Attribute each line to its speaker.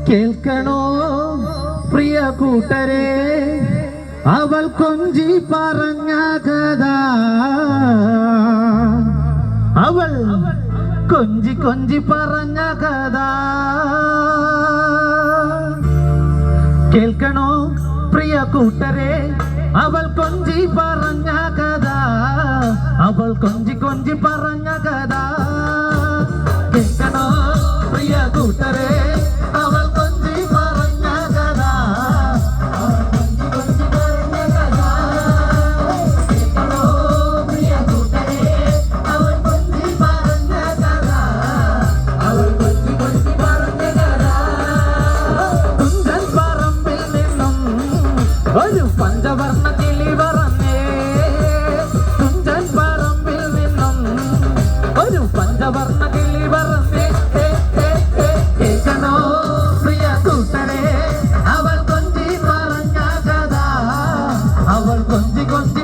Speaker 1: കേൾക്കണോ പ്രിയ കൂട്ടരെ, അവൾ കൊഞ്ചി പറഞ്ഞ കഥ. അവൾ കൊഞ്ചി കൊഞ്ചി പറഞ്ഞ കഥ. കേൾക്കണോ പ്രിയ കൂട്ടരെ, അവൾ കൊഞ്ചി പറഞ്ഞ കഥ. അവൾ കൊഞ്ചി കൊഞ്ചി പറഞ്ഞ കഥ. കേൾക്കണോ പ്രിയ കൂട്ടരെ, അവൾ കൊഞ്ചി പറഞ്ഞ കഥ. അവൾ കൊഞ്ചി കൊഞ്ചി പറഞ്ഞ കഥ. കേൾക്കണോ പ്രിയ കൂട്ടരെ, അവൾ കൊഞ്ചി പറഞ്ഞ കഥ. അവൾ കൊഞ്ചി കൊഞ്ചി പറഞ്ഞ കഥ. തുഞ്ചൻ പറമ്പിൽ നിന്നും ഒരു പഞ്ചവർണ്ണ കിളി പറന്നേ. തുഞ്ചൻ പറമ്പിൽ നിന്നും ഒരു പഞ്ചവർണ്ണ കിളി പറന്നേ. കേൾക്കണോ പ്രിയ കൂട്ടരെ, അവൾ കൊഞ്ചി പറഞ്ഞ കഥ. അവൾ കൊഞ്ചി കൊഞ്ചി